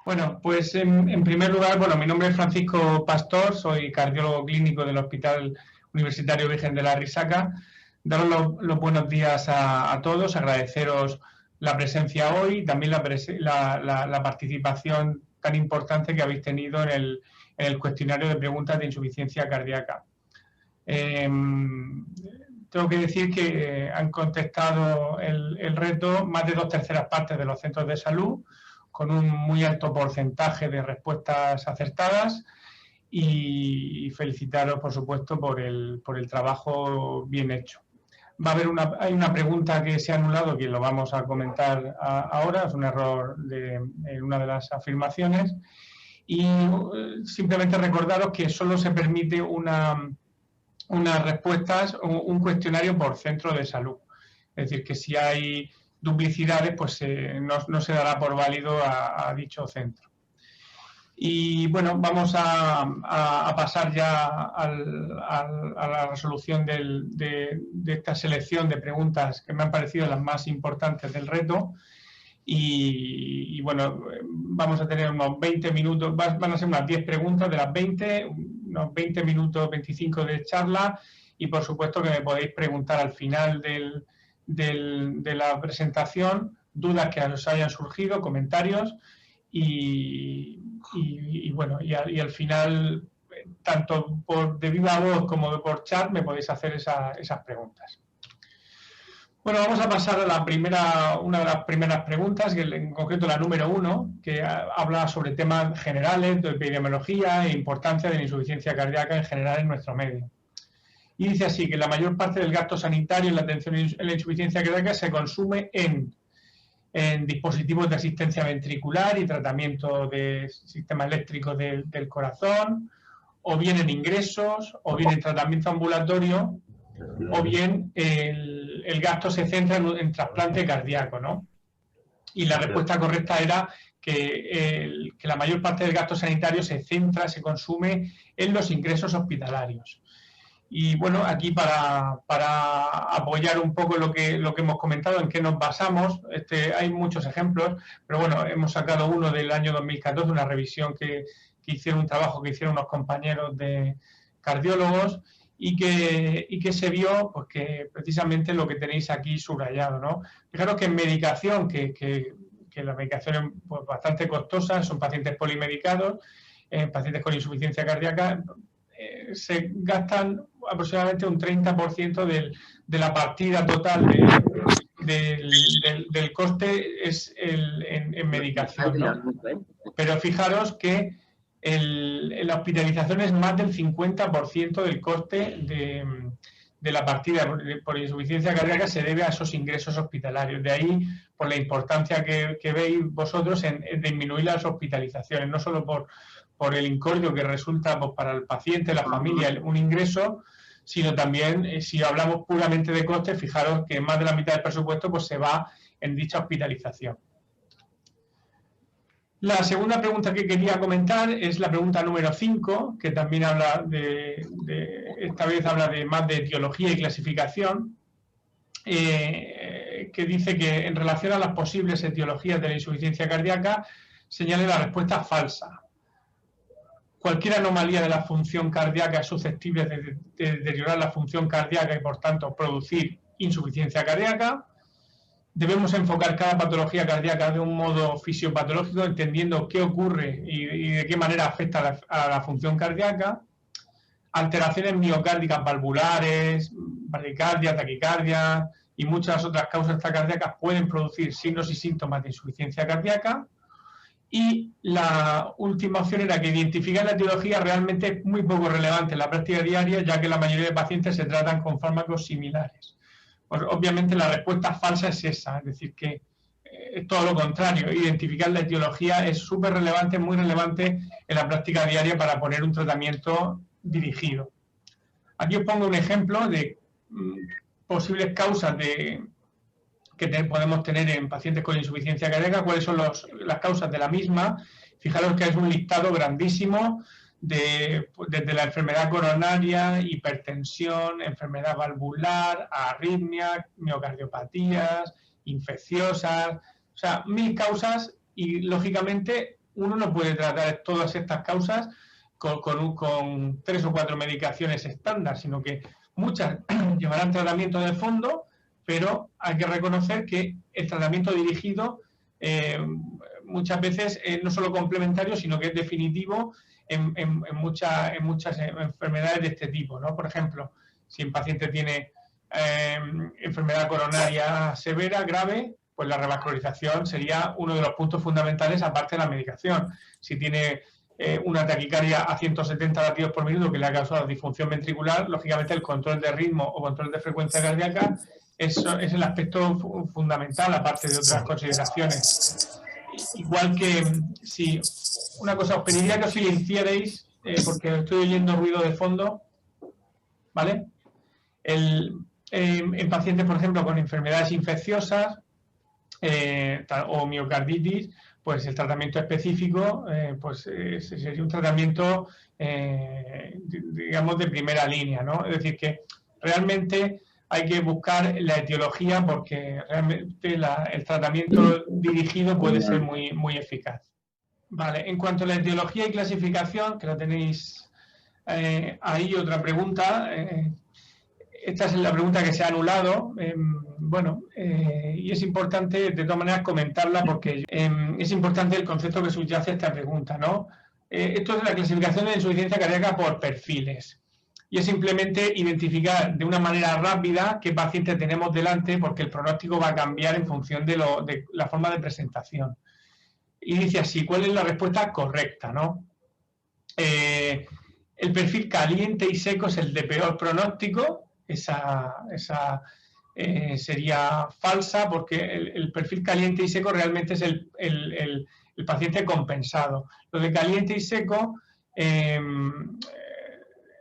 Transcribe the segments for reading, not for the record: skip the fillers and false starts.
Bueno, pues en primer lugar, bueno, mi nombre es Francisco Pastor, soy cardiólogo clínico del Hospital Universitario Virgen de la Risaca. Daros los buenos días a todos, agradeceros la presencia hoy, también la participación tan importante que habéis tenido en el cuestionario de preguntas de insuficiencia cardíaca. Tengo que decir que han contestado el reto más de 2/3 partes de los centros de salud, con un muy alto porcentaje de respuestas acertadas, y felicitaros, por supuesto, por el trabajo bien hecho. Hay una pregunta que se ha anulado, que lo vamos a comentar ahora, es un error en una de las afirmaciones, y simplemente recordaros que solo se permite unas respuestas, un cuestionario por centro de salud. Es decir, que si hay duplicidades, pues no se dará por válido a dicho centro. Y bueno, vamos a pasar ya a la resolución de esta selección de preguntas que me han parecido las más importantes del reto. Y bueno, vamos a tener unos 20 minutos, van a ser unas 10 preguntas de las 20, unos 20 minutos, 25 de charla, y por supuesto que me podéis preguntar al final de la presentación dudas que os hayan surgido, comentarios, y bueno, y al final, tanto de viva voz como por chat, me podéis hacer esas preguntas. Bueno, vamos a pasar a una de las primeras preguntas, que en concreto la número 1, que habla sobre temas generales de epidemiología e importancia de la insuficiencia cardíaca en general en nuestro medio. Y dice así, que la mayor parte del gasto sanitario en la atención en la insuficiencia cardíaca se consume en dispositivos de asistencia ventricular y tratamiento de sistema eléctrico del corazón, o bien en ingresos, o bien en tratamiento ambulatorio, o bien el gasto se centra en trasplante cardíaco, ¿no? Y la respuesta correcta era que la mayor parte del gasto sanitario se consume en los ingresos hospitalarios. Y bueno, aquí para apoyar un poco lo que hemos comentado, en qué nos basamos, hay muchos ejemplos, pero bueno, hemos sacado uno del año 2014, una revisión un trabajo que hicieron unos compañeros de cardiólogos, y que se vio pues que precisamente lo que tenéis aquí subrayado, ¿no? Fijaros que en medicación, que la medicación es pues bastante costosa, son pacientes polimedicados, pacientes con insuficiencia cardíaca, se gastan aproximadamente un 30% de la partida total del coste es en medicación, ¿no? Pero fijaros que la hospitalización es más del 50% del coste de la partida por insuficiencia cardíaca, se debe a esos ingresos hospitalarios. De ahí, por la importancia que veis vosotros en disminuir las hospitalizaciones, no solo por el incordio que resulta pues, para el paciente, la familia, un ingreso, sino también, si hablamos puramente de costes, fijaros que más de la mitad del presupuesto pues, se va en dicha hospitalización. La segunda pregunta que quería comentar es la pregunta número 5, que también habla esta vez habla más de etiología y clasificación, que dice que en relación a las posibles etiologías de la insuficiencia cardíaca, señale la respuesta falsa. Cualquier anomalía de la función cardíaca es susceptible de deteriorar la función cardíaca y, por tanto, producir insuficiencia cardíaca. Debemos enfocar cada patología cardíaca de un modo fisiopatológico, entendiendo qué ocurre y de qué manera afecta a la función cardíaca. Alteraciones miocárdicas valvulares, bradicardia, taquicardia y muchas otras causas cardíacas pueden producir signos y síntomas de insuficiencia cardíaca. Y la última opción era que identificar la etiología realmente es muy poco relevante en la práctica diaria, ya que la mayoría de pacientes se tratan con fármacos similares. Pues obviamente la respuesta falsa es esa, es decir, que es todo lo contrario. Identificar la etiología es súper relevante, muy relevante en la práctica diaria para poner un tratamiento dirigido. Aquí os pongo un ejemplo de posibles causas que podemos tener en pacientes con insuficiencia cardíaca, cuáles son las causas de la misma. Fijaros que es un listado grandísimo desde la enfermedad coronaria, hipertensión, enfermedad valvular, arritmia, miocardiopatías, infecciosas, o sea, 1000 causas, y lógicamente uno no puede tratar todas estas causas con 3 o 4 medicaciones estándar, sino que muchas llevarán tratamiento de fondo, pero hay que reconocer que el tratamiento dirigido muchas veces no solo complementario, sino que es definitivo en muchas enfermedades de este tipo, ¿no? Por ejemplo, si el paciente tiene enfermedad coronaria severa, grave, pues la revascularización sería uno de los puntos fundamentales aparte de la medicación. Si tiene una taquicardia a 170 latidos por minuto que le ha causado disfunción ventricular, lógicamente el control de ritmo o control de frecuencia cardíaca es el aspecto fundamental, aparte de otras consideraciones. Igual que si una cosa, os pediría que os silenciarais porque estoy oyendo ruido de fondo, ¿vale? En pacientes, por ejemplo, con enfermedades infecciosas o miocarditis, pues el tratamiento específico sería un tratamiento, digamos, de primera línea, ¿no? Es decir, que realmente hay que buscar la etiología porque realmente el tratamiento dirigido puede ser muy, muy eficaz. Vale, en cuanto a la etiología y clasificación, que la tenéis ahí, otra pregunta. Esta es la pregunta que se ha anulado, y es importante de todas maneras comentarla porque es importante el concepto que subyace a esta pregunta, ¿no? Esto es la clasificación de insuficiencia cardíaca por perfiles y es simplemente identificar de una manera rápida qué paciente tenemos delante porque el pronóstico va a cambiar en función de la forma de presentación. Y dice así, ¿cuál es la respuesta correcta, no? El perfil caliente y seco es el de peor pronóstico. Esa sería falsa porque el perfil caliente y seco realmente es el paciente compensado. Lo de caliente y seco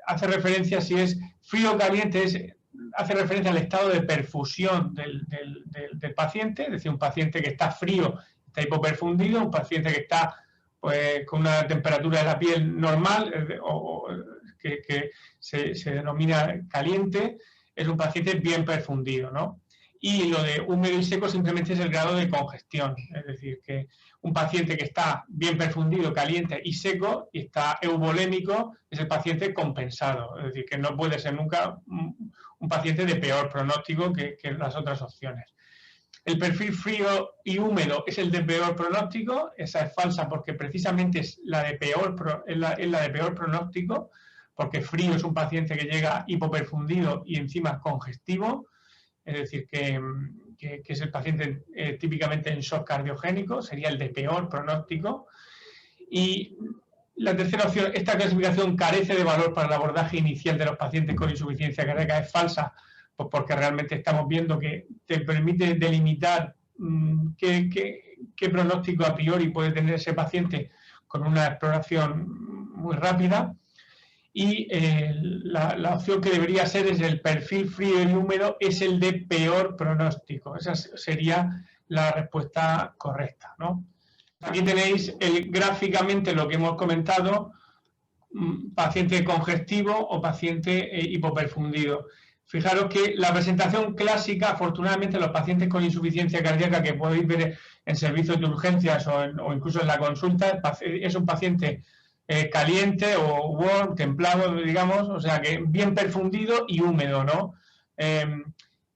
hace referencia, si es frío o caliente, hace referencia al estado de perfusión del paciente, es decir, un paciente que está frío está hipoperfundido, un paciente que está pues, con una temperatura de la piel normal que se denomina caliente, es un paciente bien perfundido, ¿no? Y lo de húmedo y seco simplemente es el grado de congestión, es decir, que un paciente que está bien perfundido, caliente y seco y está eubolémico es el paciente compensado, es decir, que no puede ser nunca un paciente de peor pronóstico que las otras opciones. El perfil frío y húmedo es el de peor pronóstico, esa es falsa porque precisamente es la de peor pronóstico, porque frío es un paciente que llega hipoperfundido y encima congestivo, es decir, que es el paciente típicamente en shock cardiogénico, sería el de peor pronóstico. Y la tercera opción, esta clasificación carece de valor para el abordaje inicial de los pacientes con insuficiencia cardíaca, es falsa, pues porque realmente estamos viendo que te permite delimitar qué pronóstico a priori puede tener ese paciente con una exploración muy rápida. Y la opción que debería ser es el perfil frío y húmedo es el de peor pronóstico. Esa sería la respuesta correcta, ¿no? Aquí tenéis gráficamente lo que hemos comentado, paciente congestivo o paciente hipoperfundido. Fijaros que la presentación clásica, afortunadamente, los pacientes con insuficiencia cardíaca que podéis ver en servicios de urgencias o incluso en la consulta, es un paciente caliente o warm, templado, digamos, o sea que bien perfundido y húmedo, ¿no?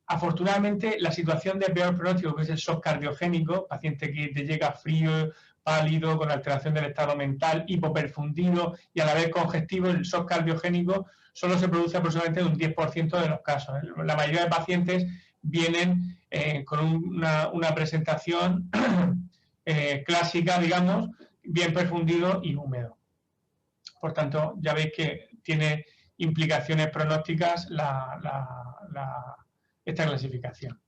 Afortunadamente, la situación de peor pronóstico, que es el shock cardiogénico, paciente que te llega frío, pálido, con alteración del estado mental, hipoperfundido y a la vez congestivo, el shock cardiogénico solo se produce aproximadamente en un 10% de los casos. La mayoría de pacientes vienen con una presentación clásica, digamos, bien perfundido y húmedo. Por tanto, ya veis que tiene implicaciones pronósticas esta clasificación.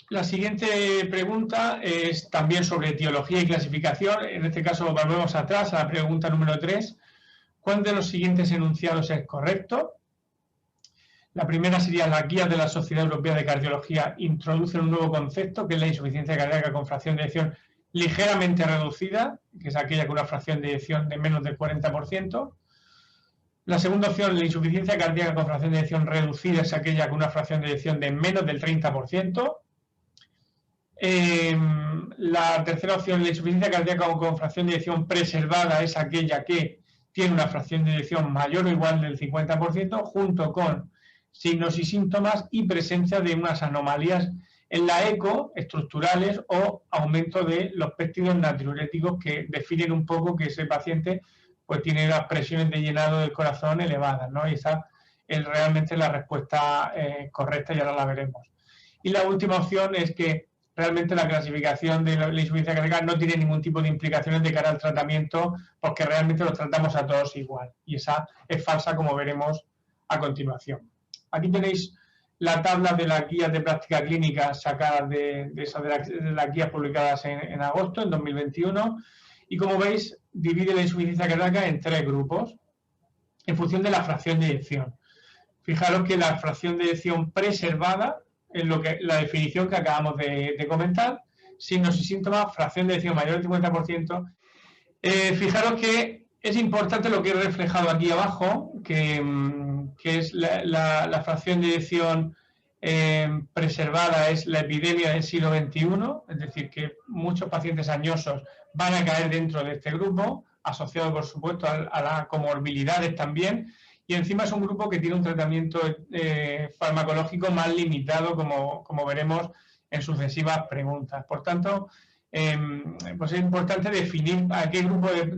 La siguiente pregunta es también sobre etiología y clasificación. En este caso, volvemos atrás a la pregunta número 3. ¿Cuál de los siguientes enunciados es correcto? La primera sería: las guías de la Sociedad Europea de Cardiología introducen un nuevo concepto, que es la insuficiencia cardíaca con fracción de eyección ligeramente reducida, que es aquella con una fracción de eyección de menos del 40%. La segunda opción, la insuficiencia cardíaca con fracción de eyección reducida, es aquella con una fracción de eyección de menos del 30%. La tercera opción, la insuficiencia cardíaca con fracción de eyección preservada, es aquella que tiene una fracción de eyección mayor o igual del 50%, junto con signos y síntomas y presencia de unas anomalías en la eco estructurales o aumento de los péptidos natriuréticos que definen un poco que ese paciente pues tiene las presiones de llenado del corazón elevadas, ¿no? Y esa es realmente la respuesta correcta y ahora la veremos. Y la última opción es que realmente la clasificación de la insuficiencia cardíaca no tiene ningún tipo de implicaciones de cara al tratamiento porque realmente los tratamos a todos igual. Y esa es falsa, como veremos a continuación. Aquí tenéis la tabla de las guías de práctica clínica sacadas de las guías publicadas en agosto, en 2021. Y como veis, divide la insuficiencia cardíaca en 3 grupos en función de la fracción de eyección. Fijaros que la fracción de eyección preservada es la definición que acabamos de comentar, signos y síntomas, fracción de eyección mayor del 50%. Fijaros que es importante lo que he reflejado aquí abajo, que es la fracción de eyección preservada, es la epidemia del siglo XXI, es decir, que muchos pacientes añosos van a caer dentro de este grupo, asociado por supuesto a las comorbilidades también, y encima es un grupo que tiene un tratamiento farmacológico más limitado, como veremos en sucesivas preguntas. Por tanto, pues es importante definir a qué grupo en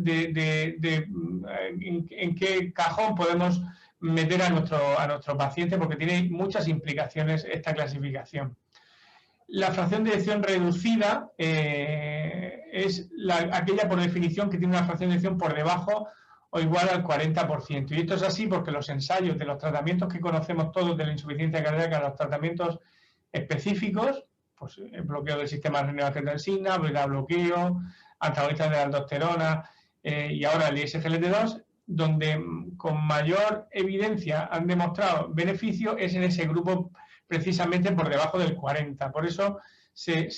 qué cajón podemos meter a nuestro paciente, porque tiene muchas implicaciones esta clasificación. La fracción de eyección reducida es aquella por definición que tiene una fracción de eyección por debajo o igual al 40%. Y esto es así porque los ensayos de los tratamientos que conocemos todos de la insuficiencia cardíaca, los tratamientos específicos, pues el bloqueo del sistema renina-angiotensina, beta-bloqueo, antagonistas de la aldosterona y ahora el ISGLT2, donde con mayor evidencia han demostrado beneficio es en ese grupo precisamente por debajo del 40%. Por eso se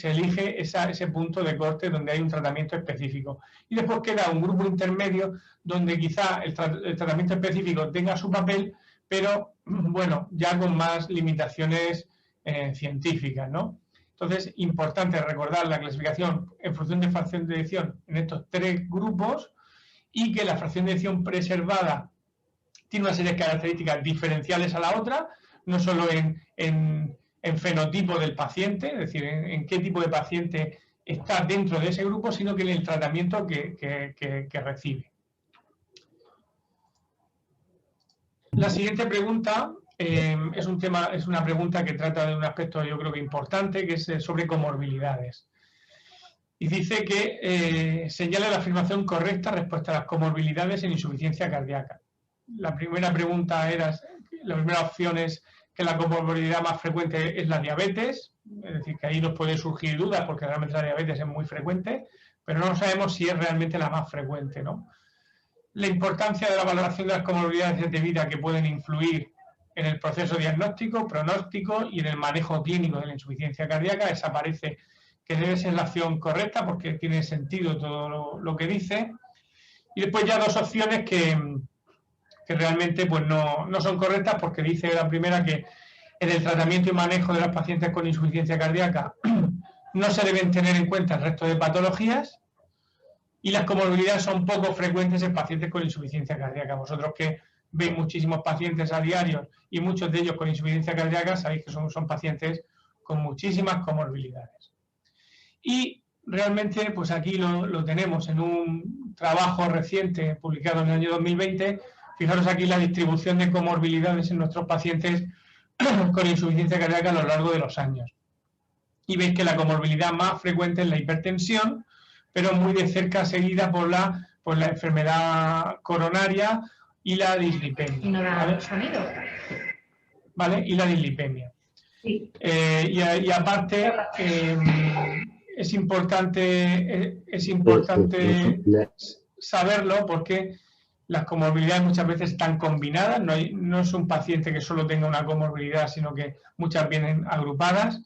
elige ese punto de corte donde hay un tratamiento específico. Y después queda un grupo intermedio donde quizá el tratamiento específico tenga su papel, pero bueno, ya con más limitaciones científicas, ¿no? Entonces, importante recordar la clasificación en función de fracción de eyección en estos 3 grupos y que la fracción de eyección preservada tiene una serie de características diferenciales a la otra, no solo en fenotipo del paciente, es decir, en qué tipo de paciente está dentro de ese grupo, sino que en el tratamiento que recibe. La siguiente pregunta es una pregunta que trata de un aspecto yo creo que importante, que es sobre comorbilidades. Y dice que señala la afirmación correcta respecto a las comorbilidades en insuficiencia cardíaca. La primera opción es que la comorbilidad más frecuente es la diabetes, es decir, que ahí nos puede surgir dudas porque realmente la diabetes es muy frecuente, pero no sabemos si es realmente la más frecuente, ¿no? La importancia de la valoración de las comorbilidades de vida que pueden influir en el proceso diagnóstico, pronóstico y en el manejo clínico de la insuficiencia cardíaca, esa parece que debe ser la opción correcta porque tiene sentido todo lo que dice. Y después ya 2 opciones que realmente pues no son correctas porque dice la primera que en el tratamiento y manejo de los pacientes con insuficiencia cardíaca no se deben tener en cuenta el resto de patologías y las comorbilidades son poco frecuentes en pacientes con insuficiencia cardíaca. Vosotros que veis muchísimos pacientes a diario y muchos de ellos con insuficiencia cardíaca sabéis que son pacientes con muchísimas comorbilidades. Y realmente pues aquí lo tenemos en un trabajo reciente publicado en el año 2020. Fijaros aquí la distribución de comorbilidades en nuestros pacientes con insuficiencia cardíaca a lo largo de los años. Y veis que la comorbilidad más frecuente es la hipertensión, pero muy de cerca seguida por la enfermedad coronaria y la dislipemia. ¿Y no da sonido? ¿Vale? Y la dislipemia. Sí. Y aparte, es importante saberlo porque las comorbilidades muchas veces están combinadas, no es un paciente que solo tenga una comorbilidad, sino que muchas vienen agrupadas.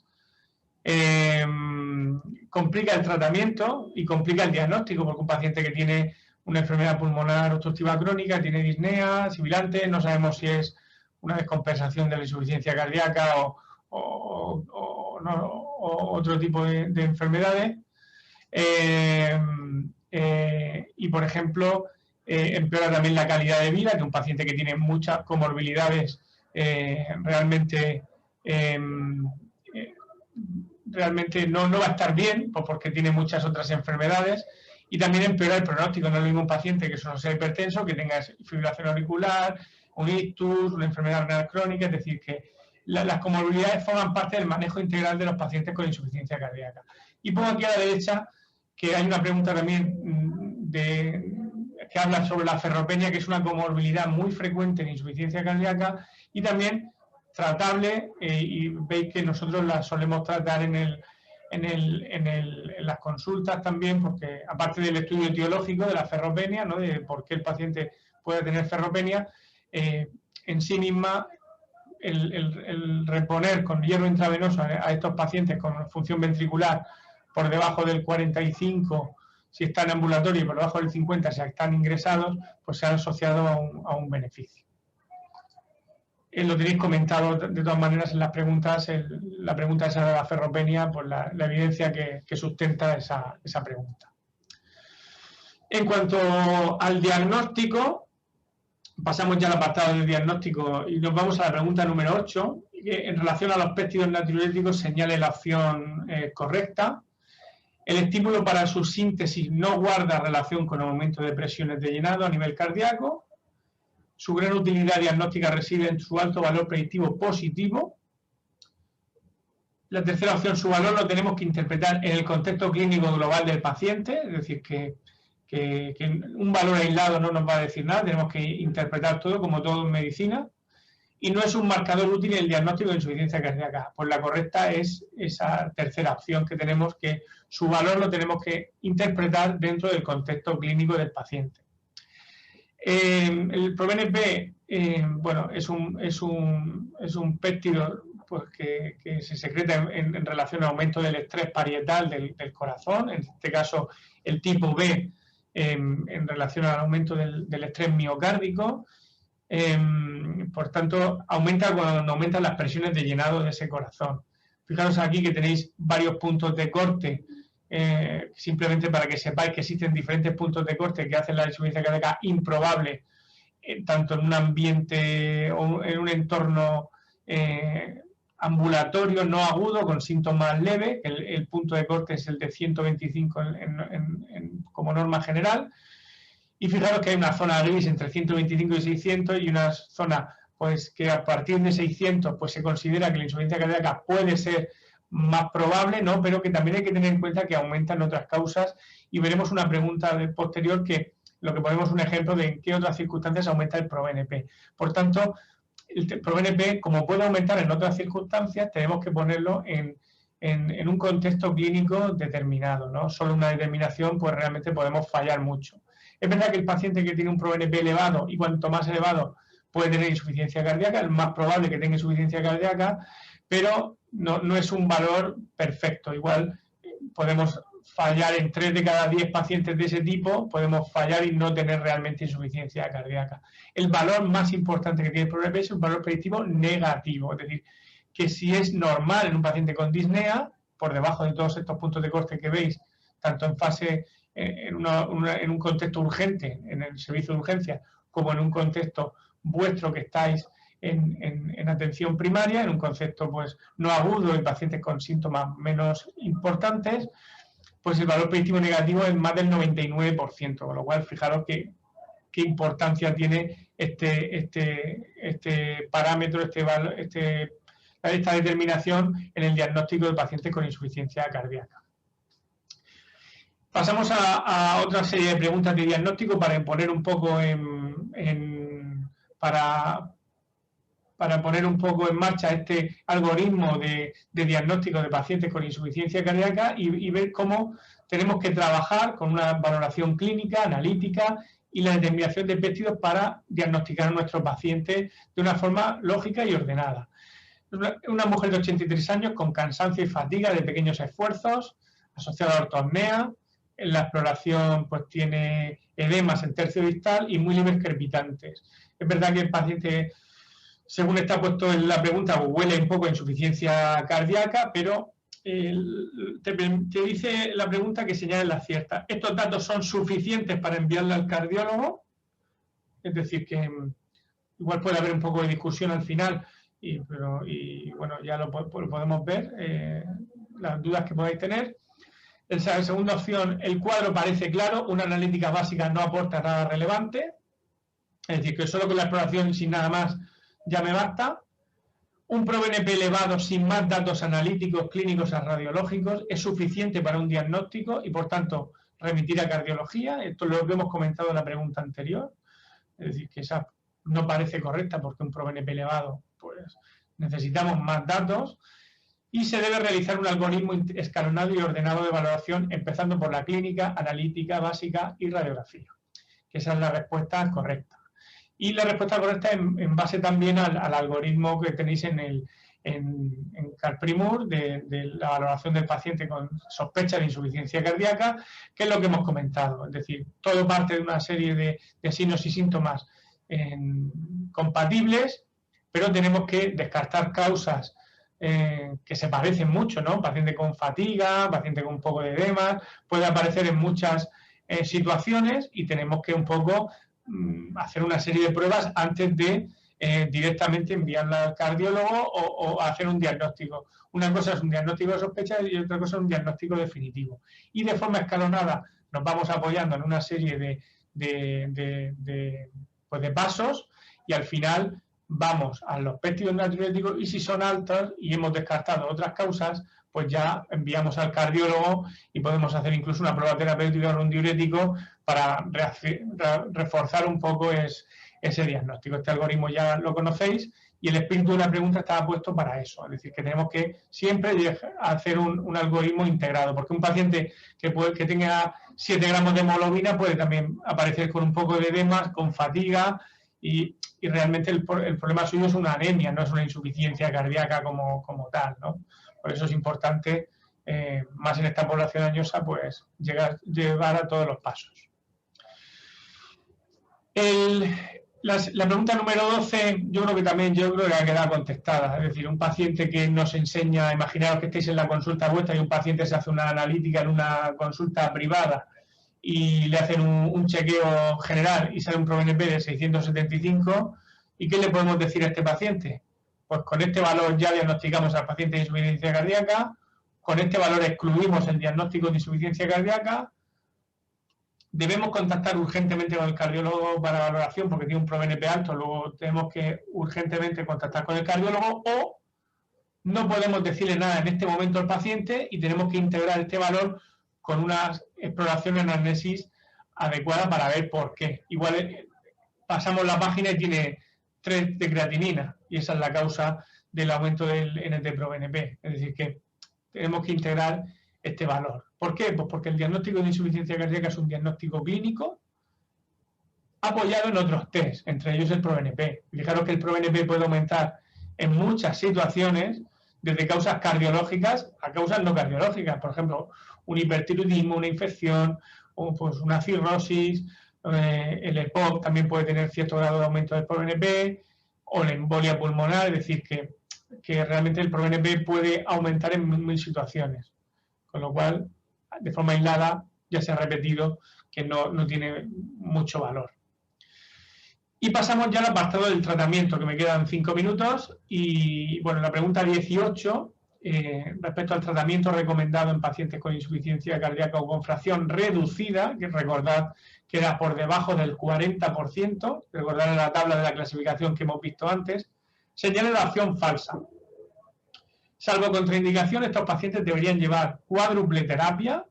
Complica el tratamiento y complica el diagnóstico, porque un paciente que tiene una enfermedad pulmonar obstructiva crónica, tiene disnea, sibilante, no sabemos si es una descompensación de la insuficiencia cardíaca o otro tipo de enfermedades. Y, por ejemplo, empeora también la calidad de vida, que un paciente que tiene muchas comorbilidades realmente no va a estar bien, pues porque tiene muchas otras enfermedades. Y también empeora el pronóstico. No es lo mismo un paciente que solo sea hipertenso, que tenga fibrilación auricular, un ictus, una enfermedad renal crónica. Es decir, que las comorbilidades forman parte del manejo integral de los pacientes con insuficiencia cardíaca. Y pongo aquí a la derecha que hay una pregunta también que habla sobre la ferropenia, que es una comorbilidad muy frecuente en insuficiencia cardíaca y también tratable, y veis que nosotros la solemos tratar en las consultas también, porque aparte del estudio etiológico de la ferropenia, ¿no?, de por qué el paciente puede tener ferropenia, en sí misma el reponer con hierro intravenoso a estos pacientes con función ventricular por debajo del 45, si están en ambulatorio, y por debajo del 50, si están ingresados, pues se ha asociado a un beneficio. Lo tenéis comentado de todas maneras en las preguntas, la pregunta esa de la ferropenia, pues la evidencia que sustenta esa pregunta. En cuanto al diagnóstico, pasamos ya al apartado del diagnóstico y nos vamos a la pregunta número 8, que en relación a los péptidos natriuréticos señale la opción correcta. El estímulo para su síntesis no guarda relación con aumento de presiones de llenado a nivel cardíaco. Su gran utilidad diagnóstica reside en su alto valor predictivo positivo. La tercera opción, su valor lo tenemos que interpretar en el contexto clínico global del paciente, es decir, que un valor aislado no nos va a decir nada, tenemos que interpretar todo como todo en medicina. Y no es un marcador útil en el diagnóstico de insuficiencia cardíaca. Pues la correcta es esa tercera opción que tenemos, que su valor lo tenemos que interpretar dentro del contexto clínico del paciente. El ProBNP, bueno, es un péptido pues, que se secreta en relación al aumento del estrés parietal del corazón, en este caso el tipo B, en relación al aumento del estrés miocárdico. Por tanto, aumenta cuando aumentan las presiones de llenado de ese corazón. Fijaros aquí que tenéis varios puntos de corte, simplemente para que sepáis que existen diferentes puntos de corte que hacen la insuficiencia cardíaca improbable, tanto en un ambiente o en un entorno ambulatorio no agudo con síntomas leves. El punto de corte es el de 125 como norma general. Y fijaros que hay una zona gris entre 125 y 600 y una zona pues que a partir de 600 pues se considera que la insuficiencia cardíaca puede ser más probable, ¿no?, pero que también hay que tener en cuenta que aumentan otras causas, y veremos una pregunta posterior que lo que ponemos un ejemplo de en qué otras circunstancias aumenta el ProBNP. Por tanto, el ProBNP, como puede aumentar en otras circunstancias, tenemos que ponerlo en un contexto clínico determinado, ¿no? Solo una determinación, pues realmente podemos fallar mucho. Es verdad que el paciente que tiene un ProBNP elevado, y cuanto más elevado, puede tener insuficiencia cardíaca, es más probable que tenga insuficiencia cardíaca, pero no es un valor perfecto. Igual podemos fallar en 3 de cada 10 pacientes de ese tipo, podemos fallar y no tener realmente insuficiencia cardíaca. El valor más importante que tiene el ProBNP es un valor predictivo negativo, es decir, que si es normal en un paciente con disnea, por debajo de todos estos puntos de corte que veis, tanto en fase, en un contexto urgente, en el servicio de urgencia, como en un contexto vuestro que estáis en atención primaria, en un concepto pues no agudo, en pacientes con síntomas menos importantes, pues el valor predictivo negativo es más del 99%, con lo cual fijaros qué importancia tiene este parámetro, esta determinación en el diagnóstico de pacientes con insuficiencia cardíaca. Pasamos a otra serie de preguntas de diagnóstico para poner un poco para poner un poco en marcha este algoritmo de diagnóstico de pacientes con insuficiencia cardíaca y ver cómo tenemos que trabajar con una valoración clínica, analítica y la determinación de péptidos para diagnosticar a nuestros pacientes de una forma lógica y ordenada. Una mujer de 83 años con cansancio y fatiga de pequeños esfuerzos, asociada a ortosnea. En la exploración pues tiene edemas en tercio distal y muy leves crepitantes. Es verdad que el paciente, según está puesto en la pregunta, huele un poco a insuficiencia cardíaca, pero te dice la pregunta que señalen las ciertas. ¿Estos datos son suficientes para enviarle al cardiólogo? Es decir, que igual puede haber un poco de discusión al final, y bueno, ya lo podemos ver, las dudas que podáis tener. La segunda opción, el cuadro parece claro, una analítica básica no aporta nada relevante, es decir, que solo con la exploración sin nada más ya me basta. Un ProBNP elevado sin más datos analíticos, clínicos o radiológicos es suficiente para un diagnóstico y, por tanto, remitir a cardiología. Esto es lo que hemos comentado en la pregunta anterior. Es decir, que esa no parece correcta porque un ProBNP elevado, pues necesitamos más datos. Y se debe realizar un algoritmo escalonado y ordenado de valoración, empezando por la clínica, analítica, básica y radiografía. Que esa es la respuesta correcta. Y la respuesta correcta en base también al algoritmo que tenéis en CarPrimur de la valoración del paciente con sospecha de insuficiencia cardíaca, que es lo que hemos comentado. Es decir, todo parte de una serie de signos y síntomas compatibles, pero tenemos que descartar causas que se parecen mucho, ¿no? Paciente con fatiga, paciente con un poco de edema, puede aparecer en muchas situaciones y tenemos que un poco hacer una serie de pruebas antes de directamente enviarla al cardiólogo o hacer un diagnóstico. Una cosa es un diagnóstico de sospecha y otra cosa es un diagnóstico definitivo. Y de forma escalonada nos vamos apoyando en una serie de pasos y al final vamos a los péptidos natriuréticos y si son altos y hemos descartado otras causas, pues ya enviamos al cardiólogo y podemos hacer incluso una prueba terapéutica con un diurético para reforzar un poco ese diagnóstico. Este algoritmo ya lo conocéis y el espíritu de la pregunta estaba puesto para eso. Es decir, que tenemos que siempre hacer un algoritmo integrado, porque un paciente que tenga 7 gramos de hemoglobina puede también aparecer con un poco de edemas, con fatiga y realmente el problema suyo es una anemia, no es una insuficiencia cardíaca como tal, ¿no? Por eso es importante, más en esta población añosa, pues llevar a todos los pasos. La pregunta número 12, yo creo que ha quedado contestada. Es decir, un paciente que nos enseña, imaginaos que estéis en la consulta vuestra y un paciente se hace una analítica en una consulta privada y le hacen un chequeo general y sale un ProBNP de 675, ¿y qué le podemos decir a este paciente? Pues con este valor ya diagnosticamos al paciente de insuficiencia cardíaca, con este valor excluimos el diagnóstico de insuficiencia cardíaca, debemos contactar urgentemente con el cardiólogo para valoración porque tiene un ProBNP alto, luego tenemos que urgentemente contactar con el cardiólogo o no podemos decirle nada en este momento al paciente y tenemos que integrar este valor con una exploración en anamnesis adecuada para ver por qué. Igual pasamos la página y tiene 3 de creatinina y esa es la causa del aumento del NT-proBNP. Es decir, que tenemos que integrar este valor. ¿Por qué? Pues porque el diagnóstico de insuficiencia cardíaca es un diagnóstico clínico apoyado en otros test, entre ellos el ProBNP. Fijaros que el ProBNP puede aumentar en muchas situaciones, desde causas cardiológicas a causas no cardiológicas. Por ejemplo, un hipertiroidismo, una infección, o pues una cirrosis, el EPOC también puede tener cierto grado de aumento del ProBNP, o la embolia pulmonar, es decir, que realmente el ProBNP puede aumentar en mil situaciones. Con lo cual, de forma aislada, ya se ha repetido que no tiene mucho valor. Y pasamos ya al apartado del tratamiento, que me quedan 5 minutos. Y bueno, la pregunta 18, respecto al tratamiento recomendado en pacientes con insuficiencia cardíaca o con fracción reducida, que recordad que era por debajo del 40%, recordad en la tabla de la clasificación que hemos visto antes, señala la opción falsa. Salvo contraindicación, estos pacientes deberían llevar cuádruple terapia,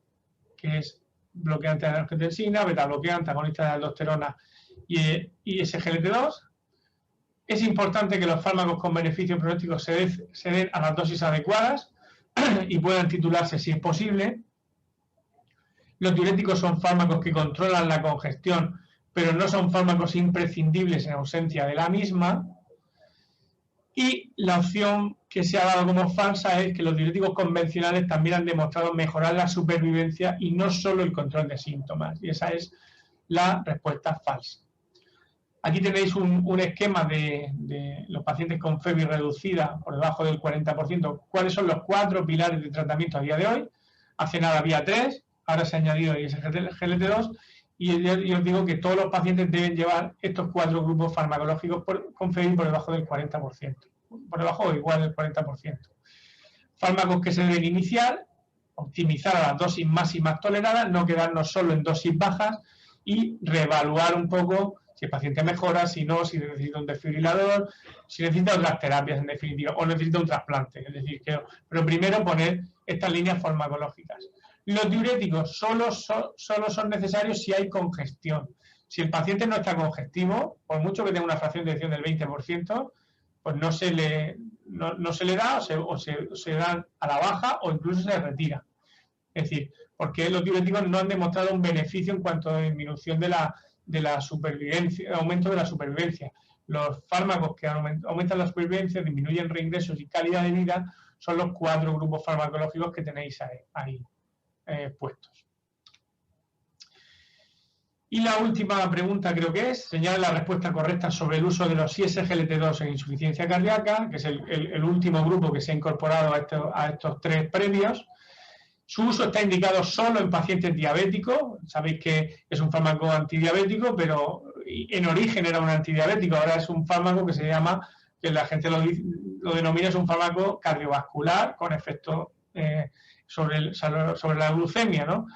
que es bloqueante de angiotensina, beta-bloqueante, antagonista de aldosterona y SGLT2. Es importante que los fármacos con beneficio pronóstico se den a las dosis adecuadas y puedan titularse si es posible. Los diuréticos son fármacos que controlan la congestión, pero no son fármacos imprescindibles en ausencia de la misma. Y la opción que se ha dado como falsa es que los diuréticos convencionales también han demostrado mejorar la supervivencia y no solo el control de síntomas. Y esa es la respuesta falsa. Aquí tenéis un esquema de los pacientes con FEBI reducida por debajo del 40%. ¿Cuáles son los 4 pilares de tratamiento a día de hoy? Hace nada había 3, ahora se ha añadido el SGLT2 y yo os digo que todos los pacientes deben llevar estos 4 grupos farmacológicos con FEBI por debajo del 40%. Por debajo o igual del 40%. Fármacos que se deben iniciar, optimizar a las dosis máximas toleradas, no quedarnos solo en dosis bajas y reevaluar un poco si el paciente mejora, si no, si necesita un desfibrilador, si necesita otras terapias en definitiva, o necesita un trasplante. Es decir, pero primero poner estas líneas farmacológicas. Los diuréticos solo son necesarios si hay congestión. Si el paciente no está congestivo, por mucho que tenga una fracción de eyección del 20%, pues no se le da o se dan a la baja o incluso se retira. Es decir, porque los diuréticos no han demostrado un beneficio en cuanto a disminución de la supervivencia, aumento de la supervivencia. Los fármacos que aumentan la supervivencia, disminuyen reingresos y calidad de vida, son los 4 grupos farmacológicos que tenéis ahí puestos. Y la última pregunta creo que señala la respuesta correcta sobre el uso de los SGLT2 en insuficiencia cardíaca, que es el último grupo que se ha incorporado a estos 3 previos. Su uso está indicado solo en pacientes diabéticos. Sabéis que es un fármaco antidiabético, pero en origen era un antidiabético. Ahora es un fármaco que se llama, que la gente lo denomina, es un fármaco cardiovascular con efecto sobre la glucemia, ¿no?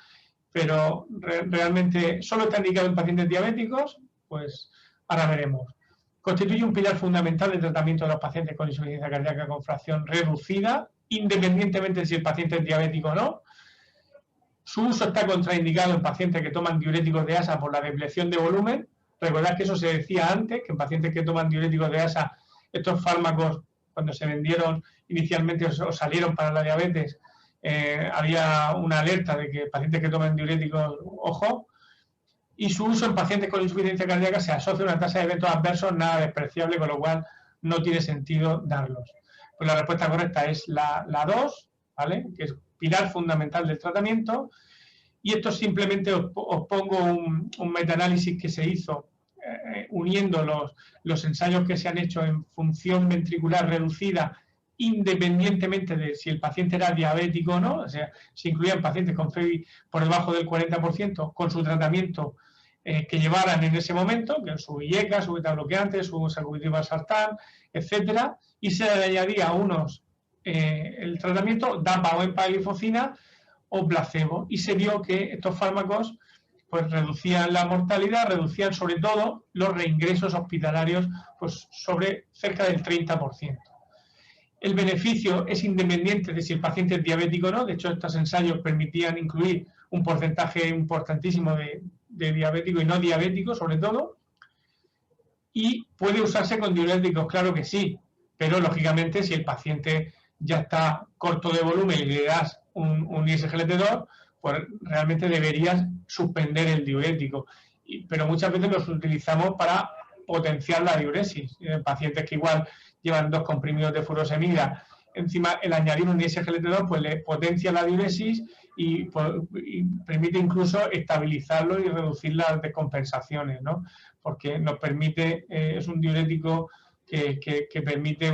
Pero realmente solo está indicado en pacientes diabéticos, pues ahora veremos. Constituye un pilar fundamental del tratamiento de los pacientes con insuficiencia cardíaca con fracción reducida, independientemente de si el paciente es diabético o no. Su uso está contraindicado en pacientes que toman diuréticos de ASA por la depleción de volumen. Recordad que eso se decía antes, que en pacientes que toman diuréticos de ASA, estos fármacos, cuando se vendieron inicialmente o salieron para la diabetes, había una alerta de que pacientes que toman diuréticos, ojo. Y su uso en pacientes con insuficiencia cardíaca se asocia a una tasa de eventos adversos nada despreciable, con lo cual no tiene sentido darlos. Pues la respuesta correcta es la 2, ¿vale? Que es pilar fundamental del tratamiento. Y esto simplemente os pongo un metaanálisis que se hizo uniendo los ensayos que se han hecho en función ventricular reducida, independientemente de si el paciente era diabético o no. O sea, se incluían pacientes con FEBI por debajo del 40% con su tratamiento que llevaran en ese momento, que su IECA, su beta bloqueante, su sacubitril sartán, etcétera, y se le añadía a unos el tratamiento DAPA o empagliflozina o placebo, y se vio que estos fármacos pues reducían la mortalidad, reducían sobre todo los reingresos hospitalarios pues sobre cerca del 30%. El beneficio es independiente de si el paciente es diabético o no. De hecho, estos ensayos permitían incluir un porcentaje importantísimo de diabético y no diabético, sobre todo. Y puede usarse con diuréticos, claro que sí, pero lógicamente si el paciente ya está corto de volumen y le das un ISGLT2, pues realmente deberías suspender el diurético. Pero muchas veces los utilizamos para potenciar la diuresis. Pacientes que igual llevan 2 comprimidos de furosemida, encima el añadir un ISGLT2 pues le potencia la diuresis y permite incluso estabilizarlo y reducir las descompensaciones, ¿no? Porque nos permite, es un diurético que permite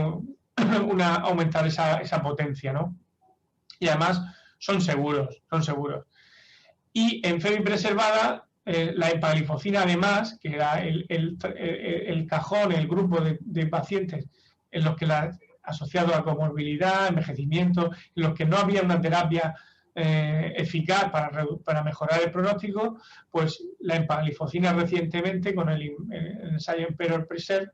aumentar esa potencia, ¿no? Y además son seguros. Y en FEBI preservada, la empagliflozina además, que era el cajón, el grupo de pacientes en los que asociado a comorbilidad, envejecimiento, en los que no había una terapia eficaz para mejorar el pronóstico, pues la empagliflozina recientemente con el ensayo Emperor Preserve,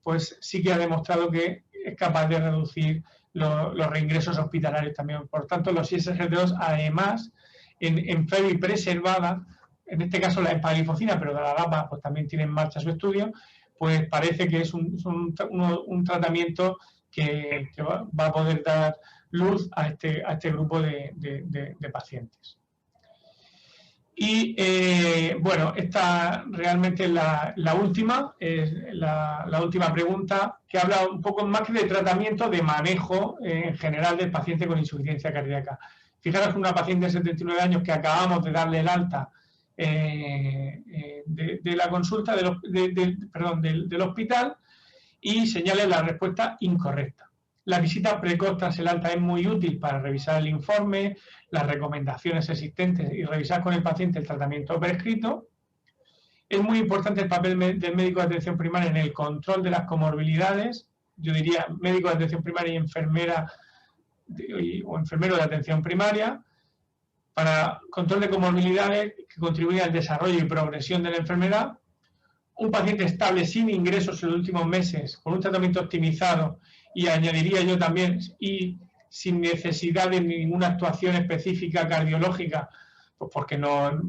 pues sí que ha demostrado que es capaz de reducir los reingresos hospitalarios también. Por tanto, los ISGLT2, además, en FEBI preservada, en este caso la empagliflozina, pero de la DAPA pues también tiene en marcha su estudio, pues parece que es un tratamiento que va a poder dar luz a este grupo de pacientes. Y bueno, esta realmente es la última pregunta, que habla un poco más que de tratamiento, de manejo en general del paciente con insuficiencia cardíaca. Fijaros que una paciente de 79 años que acabamos de darle el alta de la consulta del hospital y señale la respuesta incorrecta. La visita precoz tras el alta es muy útil para revisar el informe, las recomendaciones existentes y revisar con el paciente el tratamiento prescrito. Es muy importante el papel del médico de atención primaria en el control de las comorbilidades. Yo diría médico de atención primaria y enfermera o enfermero de atención primaria, para control de comorbilidades que contribuyen al desarrollo y progresión de la enfermedad. Un paciente estable sin ingresos en los últimos meses, con un tratamiento optimizado, y añadiría yo también, y sin necesidad de ninguna actuación específica cardiológica, pues porque no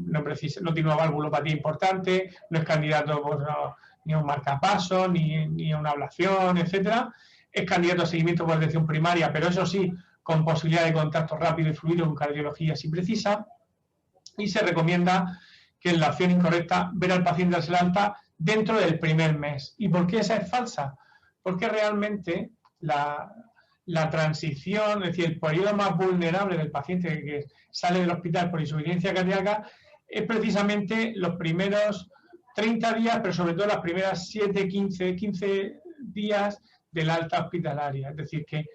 tiene una valvulopatía importante, no es candidato pues, ni a un marcapasos, ni a una ablación, etcétera. Es candidato a seguimiento por atención primaria, pero eso sí, con posibilidad de contacto rápido y fluido con cardiología si precisa. Y se recomienda que en la acción incorrecta ver al paciente tras el alta dentro del primer mes. ¿Y por qué esa es falsa? Porque realmente la transición, es decir, el periodo más vulnerable del paciente que sale del hospital por insuficiencia cardíaca es precisamente los primeros 30 días, pero sobre todo las primeras 7, 15 días del alta hospitalaria. Es decir, que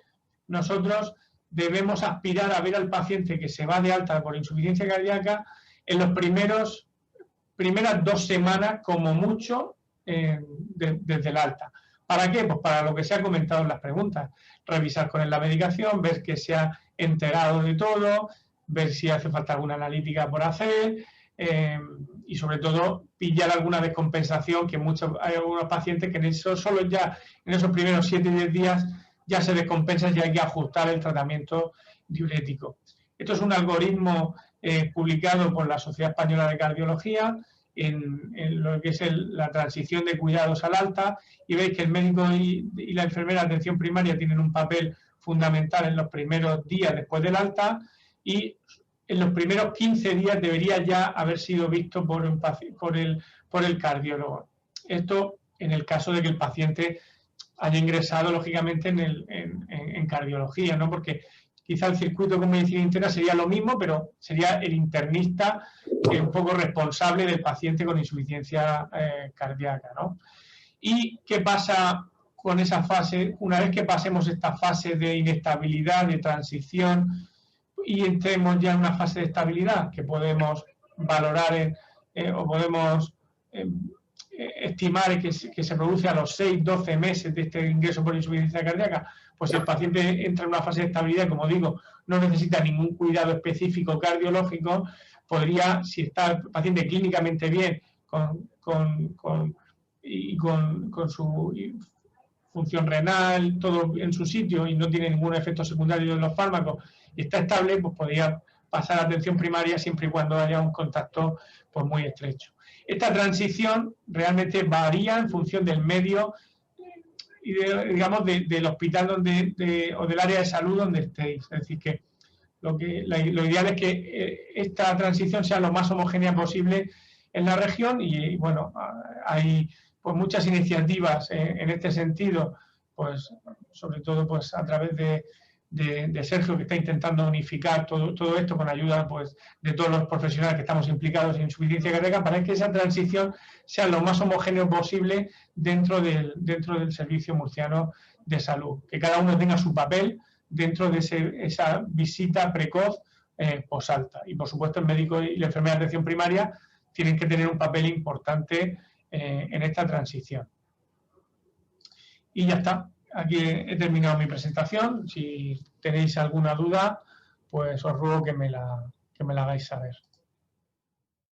nosotros debemos aspirar a ver al paciente que se va de alta por insuficiencia cardíaca en los primeras 2 semanas, como mucho, desde el alta. ¿Para qué? Pues para lo que se ha comentado en las preguntas. Revisar con él la medicación, ver que se ha enterado de todo, ver si hace falta alguna analítica por hacer y sobre todo pillar alguna descompensación, que hay algunos pacientes que en esos primeros 7 y 10 días ya se descompensa y hay que ajustar el tratamiento diurético. Esto es un algoritmo publicado por la Sociedad Española de Cardiología en lo que es la transición de cuidados al alta, y veis que el médico y la enfermera de atención primaria tienen un papel fundamental en los primeros días después del alta, y en los primeros 15 días debería ya haber sido visto por el cardiólogo. Esto en el caso de que el paciente haya ingresado, lógicamente, en cardiología, ¿no? Porque quizá el circuito con medicina interna sería lo mismo, pero sería el internista un poco responsable del paciente con insuficiencia cardíaca, ¿no? ¿Y qué pasa con esa fase? Una vez que pasemos esta fase de inestabilidad, de transición, y entremos ya en una fase de estabilidad que podemos valorar o podemos estimar que se produce a los 6-12 meses de este ingreso por insuficiencia cardíaca, pues si el paciente entra en una fase de estabilidad, como digo, no necesita ningún cuidado específico cardiológico, podría, si está el paciente clínicamente bien, con su función renal, todo en su sitio y no tiene ningún efecto secundario de los fármacos y está estable, pues podría pasar a atención primaria siempre y cuando haya un contacto pues, muy estrecho. Esta transición realmente varía en función del medio y digamos del hospital o del área de salud donde estéis. Es decir, que lo ideal es que esta transición sea lo más homogénea posible en la región y bueno, hay pues, muchas iniciativas en este sentido, pues sobre todo pues a través de Sergio, que está intentando unificar todo esto con ayuda pues, de todos los profesionales que estamos implicados en insuficiencia cardíaca, para que esa transición sea lo más homogéneo posible dentro del servicio murciano de salud. Que cada uno tenga su papel dentro de esa visita precoz posalta. Y por supuesto el médico y la enfermera de atención primaria tienen que tener un papel importante en esta transición. Y ya está. Aquí he terminado mi presentación. Si tenéis alguna duda, pues os ruego que me la hagáis saber.